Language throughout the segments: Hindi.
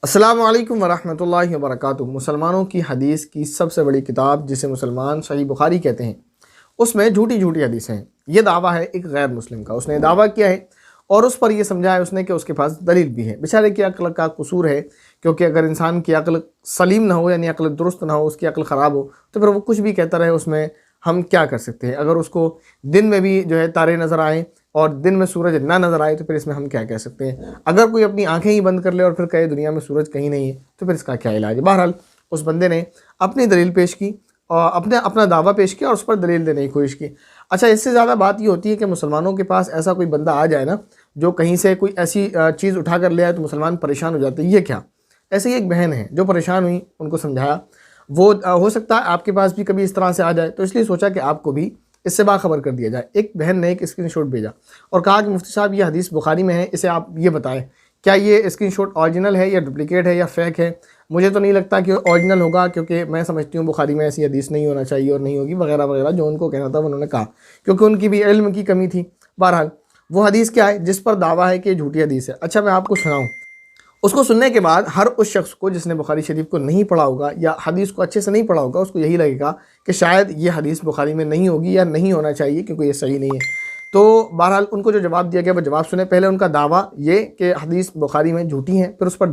अस्सलामु अलैकुम वरहमतुल्लाहि वबरकातुहू। मुसलमानों की हदीस की सबसे बड़ी किताब जिसे मुसलमान सही बुखारी कहते हैं, उसमें झूठी झूठी हदीसें हैं। ये दावा है एक गैर मुस्लिम का, उसने दावा किया है और उस पर यह समझा है उसने कि उसके पास दलील भी है। बेचारे की अक्ल का कसूर है, क्योंकि अगर इंसान की अक्ल सलीम ना हो, यानी अक्ल दुरुस्त ना हो, उसकी अक्ल ख़राब हो, तो फिर वो कुछ भी कहता रहे, उसमें हम क्या कर सकते हैं। अगर उसको दिन में भी जो है तारे नज़र आएँ और दिन में सूरज ना नज़र आए, तो फिर इसमें हम क्या कह सकते हैं। अगर कोई अपनी आंखें ही बंद कर ले और फिर कहे दुनिया में सूरज कहीं नहीं है, तो फिर इसका क्या इलाज है। बहरहाल उस बंदे ने अपनी दलील पेश की और अपना दावा पेश किया और उस पर दलील देने की कोशिश की। अच्छा, इससे ज़्यादा बात ये होती है कि मुसलमानों के पास ऐसा कोई बंदा आ जाए ना, जो कहीं से कोई ऐसी चीज़ उठा कर ले आए, तो मुसलमान परेशान हो जाते हैं। ये क्या, ऐसे ही एक बहन है जो परेशान हुई, उनको समझाया। वो हो सकता है आपके पास भी कभी इस तरह से आ जाए, तो इसलिए सोचा कि आपको भी इससे बाखबर कर दिया जाए। एक बहन ने एक स्क्रीनशॉट भेजा और कहा कि मुफ्ती साहब, ये हदीस बुखारी में है, इसे आप ये बताएं, क्या ये स्क्रीनशॉट ओरिजिनल है या डुप्लीकेट है या फ़ेक है। मुझे तो नहीं लगता कि ओरिजिनल होगा, क्योंकि मैं समझती हूँ बुखारी में ऐसी हदीस नहीं होना चाहिए और नहीं होगी, वगैरह वगैरह जो उनको कहना था उन्होंने कहा, क्योंकि उनकी भी इल्म की कमी थी। बहरहाल वो हदीस क्या है जिस पर दावा है कि झूठी हदीस है। अच्छा, मैं आपको सुनाऊँ। उसको सुनने के बाद हर उस शख्स को जिसने बुखारी शरीफ को नहीं पढ़ा होगा या हदीस को अच्छे से नहीं पढ़ा होगा, उसको यही लगेगा कि शायद ये हदीस बुखारी में नहीं होगी या नहीं होना चाहिए, क्योंकि ये सही नहीं है। तो बहरहाल उनको जो जवाब दिया गया वो जवाब सुने। पहले उनका दावा ये कि हदीस बुखारी में झूठी है, फिर उस पर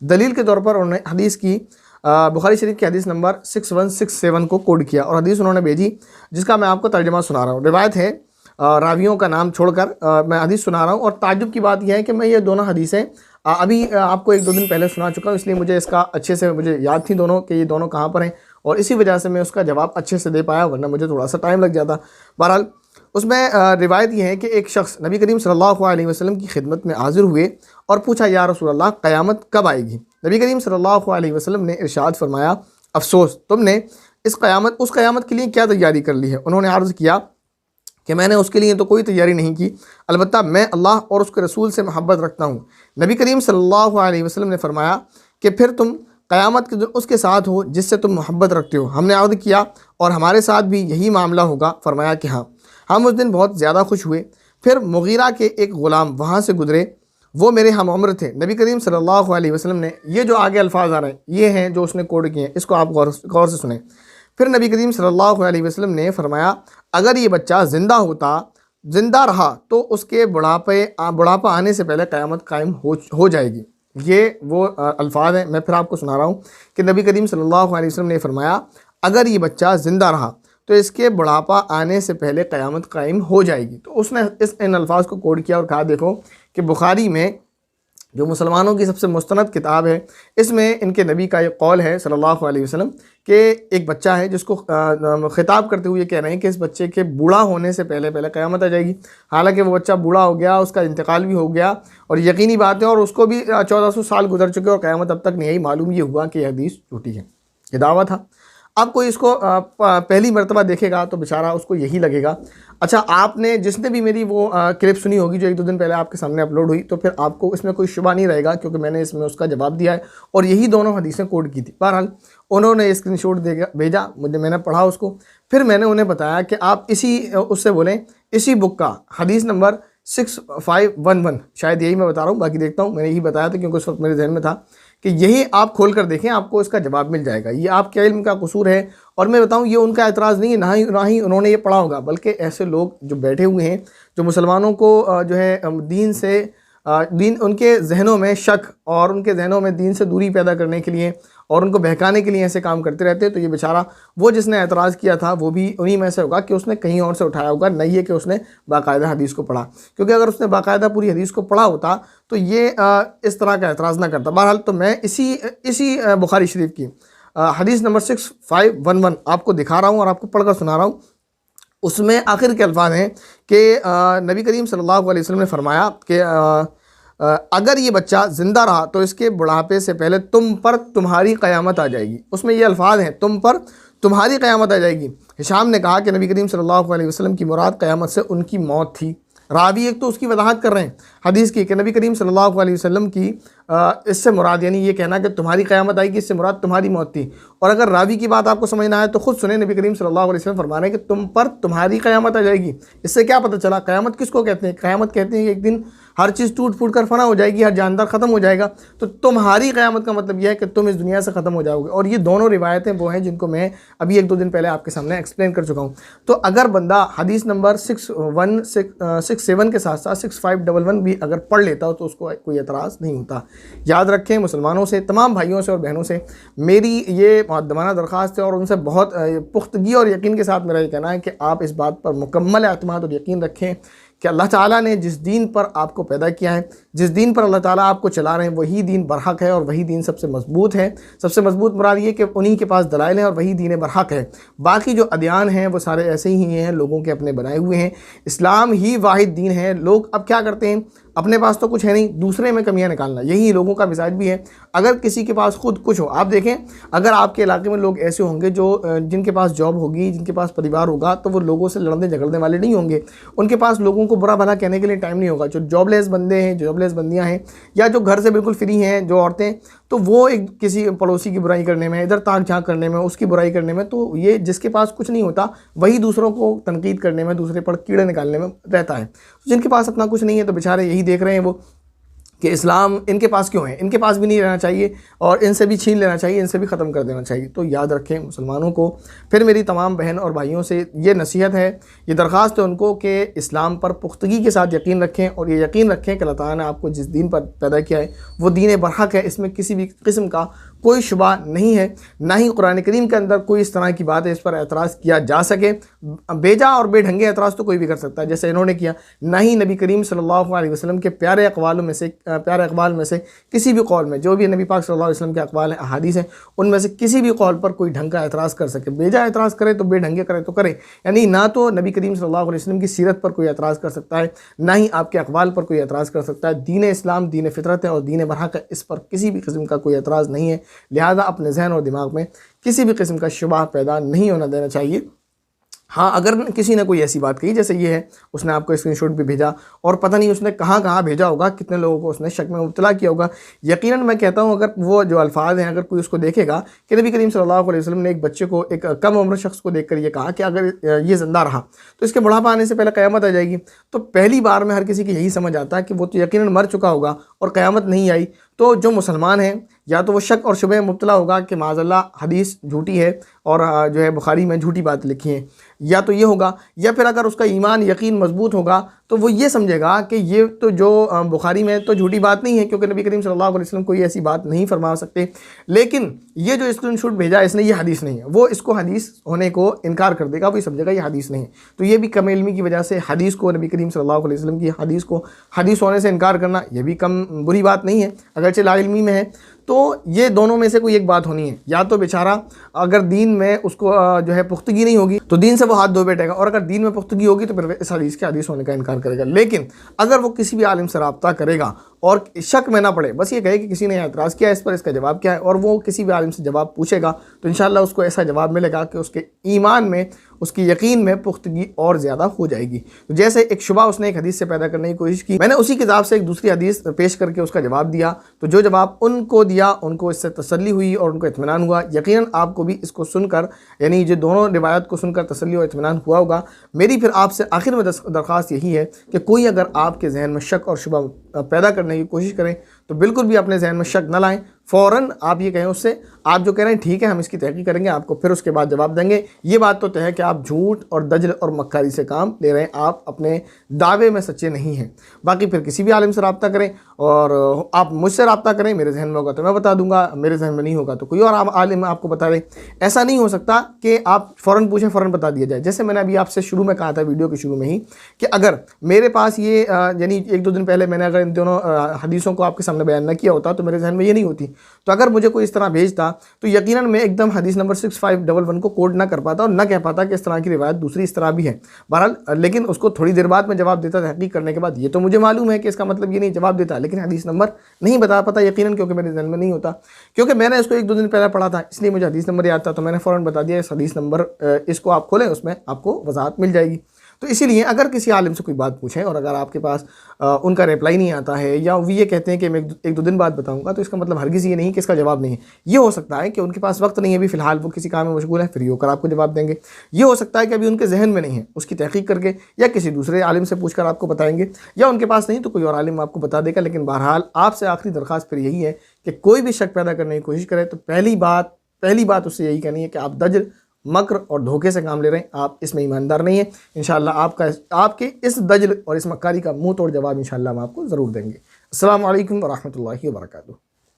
दलील के तौर पर उन्होंने हदीस की बुखारी शरीफ की हदीस नंबर 6167 को कोड किया और हदीस उन्होंने भेजी, जिसका मैं आपको तर्जमा सुना रहा हूँ। रिवायत है, रावियों का नाम छोड़कर मैं हदीस सुना रहा हूँ। और ताज्जुब की बात यह है कि मैं ये दोनों हदीसें अभी आपको एक दो दिन पहले सुना चुका हूँ, इसलिए मुझे इसका अच्छे से मुझे याद थी दोनों कि ये दोनों कहाँ पर हैं, और इसी वजह से मैं उसका जवाब अच्छे से दे पाया, वरना मुझे थोड़ा सा टाइम लग जाता। बहरहाल उसमें रिवायत ये है कि एक शख्स नबी करीम सल्लल्लाहु अलैहि वसल्लम की खिदमत में हाजिर हुए और पूछा, या रसूल अल्लाह, क़यामत कब आएगी। नबी करीम सल्लल्लाहु अलैहि वसल्लम ने इरशाद फरमाया, अफसोस, तुमने उस क़यामत के लिए क्या तैयारी कर ली है। उन्होंने अर्ज़ किया कि मैंने उसके लिए तो कोई तैयारी नहीं की, अलबत्ता मैं अल्लाह और उसके रसूल से मोहब्बत रखता हूँ। नबी करीम सल्लल्लाहु अलैहि वसल्लम ने फरमाया कि फिर तुम क़यामत के दिन उसके साथ हो जिससे तुम मोहब्बत रखते हो। हमने अर्ज़ किया, और हमारे साथ भी यही मामला होगा। फरमाया कि हाँ। हम उस दिन बहुत ज़्यादा खुश हुए। फिर मुगीरा के एक ग़ुलाम वहाँ से गुजरे, वो मेरे हम उम्र थे। नबी करीम सल्लल्लाहु अलैहि वसल्लम ने, ये जो आगे अल्फाज आ रहे हैं ये हैं जो उसने कोड किए हैं, इसको आप गौर से सुने। फिर नबी करीम सल्लल्लाहु अलैहि वसल्लम ने फरमाया, अगर ये बच्चा ज़िंदा रहा तो उसके बुढ़ापा आने से पहले क़यामत कायम हो जाएगी। ये वो अल्फाज हैं। मैं फिर आपको सुना रहा हूँ कि नबी करीम सल्लल्लाहु अलैहि वसल्लम ने फरमाया, अगर ये बच्चा ज़िंदा रहा तो इसके बुढ़ापा आने से पहले क़यामत कायम हो जाएगी। तो उसने इन अल्फाज को कोड किया और कहा, देखो कि बुखारी में जो मुसलमानों की सबसे मुस्तनद किताब है, इसमें इनके नबी का एक कौल है सल्लल्लाहु अलैहि वसल्लम कि एक बच्चा है जिसको खिताब करते हुए कह रहे हैं कि इस बच्चे के बूढ़ा होने से पहले क़यामत आ जाएगी। हालांकि वो बच्चा बूढ़ा हो गया, उसका इंतकाल भी हो गया और यकीनी बात है, और उसको भी 1400 साल गुजर चुके और क़यामत अब तक नहीं आई। मालूम ये हुआ कि यह हदीस झूठी है, ये दावा था। अब कोई इसको पहली मरतबा देखेगा तो बेचारा उसको यही लगेगा। अच्छा, आपने जिसने भी मेरी वो क्लिप सुनी होगी जो एक दो दिन पहले आपके सामने अपलोड हुई, तो फिर आपको इसमें कोई शुबा नहीं रहेगा, क्योंकि मैंने इसमें उसका जवाब दिया है और यही दोनों हदीसें कोड की थी। बहरहाल उन्होंने स्क्रीनशॉट भेजा, मैंने पढ़ा उसको। फिर मैंने उन्हें बताया कि आप उससे बोलें, इसी बुक का हदीस नंबर 6511, शायद यही मैं बता रहा हूँ, बाकी देखता हूँ। मैंने यही बताया था क्योंकि उस वक्त मेरे जहन में था कि यही आप खोल कर देखें, आपको इसका जवाब मिल जाएगा। ये आपके इल्म का कसूर है, और मैं बताऊं ये उनका एतराज़ नहीं है, ना ही उन्होंने ये पढ़ा होगा, बल्कि ऐसे लोग जो बैठे हुए हैं जो मुसलमानों को जो है दीन उनके जहनों में शक और उनके जहनों में दीन से दूरी पैदा करने के लिए और उनको बहकाने के लिए ऐसे काम करते रहते हैं। तो ये बेचारा वो जिसने एतराज़ किया था वो भी उन्हीं में से होगा कि उसने कहीं और से उठाया होगा, नहीं है कि उसने बाकायदा हदीस को पढ़ा। क्योंकि अगर उसने बाकायदा पूरी हदीस को पढ़ा होता तो ये इस तरह का एतराज़ ना करता। बहरहाल तो मैं इसी बुखारी शरीफ की हदीस नंबर 6511 आपको दिखा रहा हूँ और आपको पढ़कर सुना रहा हूँ। उसमें आखिर के अल्फाज हैं कि नबी करीम सल्लल्लाहु अलैहि वसल्लम ने फरमाया कि अगर ये बच्चा ज़िंदा रहा तो इसके बुढ़ापे से पहले तुम पर तुम्हारी क़यामत आ जाएगी। उसमें ये अल्फाज हैं, तुम पर तुम्हारी क़यामत आ जाएगी। हिशाम ने कहा कि नबी करीम सल्लल्लाहु अलैहि वसल्लम की मुराद क़यामत से उनकी मौत थी। रावी एक तो उसकी वजाहत कर रहे हैं हदीस की कि नबी करीम सल्लल्लाहु अलैहि वसल्लम की इससे मुराद, यानी ये कहना कि तुम्हारी क़यामत आएगी, इससे मुराद तुम्हारी मौत थी। और अगर रावी की बात आपको समझना है तो खुद सुने, नबी करीम सल्लल्लाहु अलैहि वसल्लम फरमा रहे हैं कि तुम पर तुम्हारी क़यामत आ जाएगी। इससे क्या पता चला क़यामत किसको कहते हैं? क़यामत कहते हैं कि एक दिन हर चीज़ टूट फूट कर फना हो जाएगी, हर जानदार ख़त्म हो जाएगा, तो तुम्हारी क़यामत का मतलब यह है कि तुम इस दुनिया से ख़त्म हो जाओगे। और ये दोनों रिवायतें वो हैं जिनको मैं अभी 1-2 दिन पहले आपके सामने एक्सप्लेन कर चुका हूँ। तो अगर बंदा हदीस नंबर 6167 के साथ साथ 6511 भी अगर पढ़ लेता हो तो उसको कोई एतराज़ नहीं होता। याद रखें, मुसलमानों से, तमाम भाइयों से और बहनों से मेरी ये मुक़द्दमाना दरख्वास्त है और उनसे बहुत पुख्तगी और यकीन के साथ मेरा ये कहना है कि आप इस बात पर मुकम्मल एतमाद और यकीन रखें कि अल्लाह ताला ने जिस दीन पर आपको पैदा किया है, जिस दीन पर अल्लाह ताला आपको चला रहे हैं, वही दीन बरहक है और वही दीन सबसे मजबूत है। सबसे मजबूत मुराद ये कि उन्हीं के पास दलाइल हैं और वही दीन बरहक है। बाकी जो अदियान हैं वो सारे ऐसे ही हैं, लोगों के अपने बनाए हुए हैं। इस्लाम ही वाहिद दीन है। लोग अब क्या करते हैं, अपने पास तो कुछ है नहीं, दूसरे में कमियां निकालना, यही लोगों का मिजाज भी है। अगर किसी के पास खुद कुछ हो, आप देखें, अगर आपके इलाके में लोग ऐसे होंगे जो जिनके पास जॉब होगी, जिनके पास परिवार होगा, तो वो लोगों से लड़ने झगड़ने वाले नहीं होंगे। उनके पास लोगों को बुरा भला कहने के लिए टाइम नहीं होगा। जो जॉबलेस बंदे हैं, जो जॉबलेस बंदियां हैं, या जो घर से बिल्कुल फ्री हैं, जो औरतें, तो वो एक किसी पड़ोसी की बुराई करने में, इधर ताक झाँक करने में, उसकी बुराई करने में, तो ये जिसके पास कुछ नहीं होता वही दूसरों को तनकीद करने में, दूसरे पर कीड़े निकालने में रहता है। जिनके पास अपना कुछ नहीं है तो बेचारे यही देख रहे हैं वो कि इस्लाम इनके पास क्यों है, इनके पास भी नहीं रहना चाहिए और इनसे भी छीन लेना चाहिए, इनसे भी ख़त्म कर देना चाहिए। तो याद रखें मुसलमानों को, फिर मेरी तमाम बहन और भाइयों से ये नसीहत है, ये दरख्वास्त है उनको कि इस्लाम पर पुख्तगी के साथ यकीन रखें और ये यकीन रखें कि अल्लाह ताला ने आपको जिस दीन पर पैदा किया है वो दीन बरहक है। इसमें किसी भी किस्म का कोई शुबा नहीं है, ना ही कुरान करीम के अंदर कोई इस तरह की बात है इस पर एतराज़ किया जा सके। बेजा और बेढंगे एतराज़ तो कोई भी कर सकता है, जैसे इन्होंने किया। ना ही नबी करीम सल्लल्लाहु अलैहि वसल्लम के प्यारे अक़वाल में से किसी भी कौल में, जो भी नबी पाक सल्लल्लाहु अलैहि वसल्लम के अक़वाल हैं, अहादीस हैं, उनमें से किसी भी कौल पर कोई ढंग का एतराज़ कर सके। बेजा एतराज़ करे तो बेढंगे करे तो करे, यानी ना तो नबी करीम सल्लल्लाहु अलैहि वसल्लम की सीरत पर कोई एतराज़ कर सकता है, ना ही आपके अक़वाल पर कोई एतराज़ कर सकता है। दीन इस्लाम दीन फितरत है और दीन बरहक है, इस पर किसी भी किस्म का कोई एतराज़ नहीं है। लिहाजा अपने जहन और दिमाग में किसी भी किस्म का शुबा पैदा नहीं होना देना चाहिए। हाँ, अगर किसी ने कोई ऐसी बात कही, जैसे ये है, उसने आपको स्क्रीनशॉट भी भेजा और पता नहीं उसने कहाँ कहाँ भेजा होगा, कितने लोगों को उसने शक में मुब्तला किया होगा। यकीनन मैं कहता हूँ, अगर वो जो अल्फाज हैं, अगर कोई उसको देखेगा कि नबी करीम सल्लल्लाहु अलैहि वसल्लम ने एक बच्चे को, एक कम उम्र शख्स को देखकर ये कहा कि अगर ये ज़िंदा रहा तो इसके बुढ़ापा आने से पहले क़यामत आ जाएगी, तो पहली बार में हर किसी की यही समझ आता है कि वो तो यकीनन मर चुका होगा और क़यामत नहीं आई। तो जो मुसलमान हैं, या तो वो शक और शुबह में मुब्तला होगा कि माज़अल्लाह हदीस झूठी है और जो है बुखारी में झूठी बात लिखी है, या तो ये होगा, या फिर अगर उसका ईमान यकीन मजबूत होगा तो वो ये समझेगा कि ये तो जो बुखारी में तो झूठी बात नहीं है, क्योंकि नबी करीम सल्लल्लाहु अलैहि वसल्लम कोई ऐसी बात नहीं फरमा सकते। लेकिन ये जो स्क्रीनशॉट भेजा इसने, ये हदीस नहीं है, वो इसको हदीस होने को इनकार कर देगा, वो समझेगा ये हदीस नहीं है। तो ये भी कम इल्मी की वजह से हदीस को, नबी करीम सल्लल्लाहु अलैहि वसल्लम की हदीस को हदीस होने से इनकार करना, ये भी कम बुरी बात नहीं है, अगरचे लाइल्मी में है। तो ये दोनों में से कोई एक बात होनी है। या तो बेचारा अगर दीन में उसको जो है पुख्तगी नहीं होगी तो दीन से वो हाथ धो बैठेगा, और अगर दीन में पुख्तगी होगी तो फिर इस हदीस के हदीस होने का इनकार करेगा। लेकिन अगर वो किसी भी आलिम से रब्ता करेगा और शक में ना पड़े, बस ये कहे कि किसी ने एतराज़ किया इस पर, इसका जवाब क्या है, और वो किसी भी आलिम से जवाब पूछेगा तो इंशाअल्लाह उसको ऐसा जवाब मिलेगा कि उसके ईमान में, उसकी यकीन में पुख्तगी और ज़्यादा हो जाएगी। तो जैसे एक शुबा उसने एक हदीस से पैदा करने की कोशिश की, मैंने उसी किताब से एक दूसरी हदीस पेश करके उसका जवाब दिया। तो जो जवाब उनको दिया, उनको इससे तसल्ली हुई और उनको इत्मीनान हुआ। यकीनन आपको भी इसको सुनकर, यानी जो दोनों रिवायत को सुनकर तसल्ली और इत्मीनान हुआ होगा। मेरी फिर आपसे आखिर में दरख्वास्त यही है कि कोई अगर आपके जहन में शक और शुबा पैदा करने की कोशिश करें तो बिल्कुल भी अपने जहन में शक न लाएं। फ़ौरन आप ये कहें उससे, आप जो कह रहे हैं ठीक है, हम इसकी तहकीक करेंगे, आपको फिर उसके बाद जवाब देंगे। ये बात तो तय है कि आप झूठ और दजल और मक्कारी से काम ले रहे हैं, आप अपने दावे में सच्चे नहीं हैं। बाकी फिर किसी भी आलिम से रब्ता करें और आप मुझसे रब्ता करें, मेरे जहन में होगा तो मैं बता दूंगा, मेरे जहन में नहीं होगा तो कोई और आलिम आपको बता दे। ऐसा नहीं हो सकता कि आप फ़ौरन पूछें फ़ौरन बता दिया जाए। जैसे मैंने अभी आपसे शुरू में कहा था, वीडियो के शुरू में ही, कि अगर मेरे पास ये यानी 1-2 दिन पहले मैंने अगर इन दोनों हदीसों को आपके सामने बयान न किया होता तो मेरे जहन में ये नहीं होती। तो अगर मुझे कोई इस तरह भेजता तो यकीनन मैं एकदम हदीस नंबर 6511 को कोड ना कर पाता और ना कह पाता कि इस तरह की रिवायत दूसरी इस तरह भी है। बहरहाल लेकिन उसको थोड़ी देर बाद में जवाब देता, तहकीक करने के बाद। ये तो मुझे मालूम है कि इसका मतलब ये नहीं जवाब देता, लेकिन हदीस नंबर नहीं बता पाता यकीनन, क्योंकि मेरे जहन में नहीं होता, क्योंकि मैंने इसको 1-2 दिन पहले पढ़ा था, इसलिए मुझे हदीस नंबर याद था। तो मैंने फ़ौरन बता दिया इस हदीस नंबर, इसको आप खोलें, उसमें आपको वजाहत मिल जाएगी। तो इसीलिए अगर किसी आलिम से कोई बात पूछें और अगर आपके पास उनका रिप्लाई नहीं आता है या वो ये कहते हैं कि मैं एक दो दिन बाद बताऊंगा, तो इसका मतलब हरगिज़ ये नहीं कि इसका जवाब नहीं है। ये हो सकता है कि उनके पास वक्त नहीं है अभी फ़िलहाल, वो किसी काम में मशगूल है, फ्री होकर आपको जवाब देंगे। ये हो सकता है कि अभी उनके जहन में नहीं है, उसकी तहकीक करके या किसी दूसरे आलिम से पूछकर आपको बताएंगे, या उनके पास नहीं तो कोई और आलिम आपको बता देगा। लेकिन बहरहाल आपसे आखिरी दरख्वास्त फिर यही है कि कोई भी शक पैदा करने की कोशिश करे तो पहली बात उससे यही कहनी है कि आप दज्ल, मक्र और धोखे से काम ले रहे हैं, आप इसमें ईमानदार नहीं है। इंशाअल्लाह आपके इस दज्ल और इस मक्कारी का मुंह तोड़ जवाब इंशाअल्लाह हम आपको ज़रूर देंगे। अस्सलामु अलैकुम व रहमतुल्लाहि व बरकातुहू।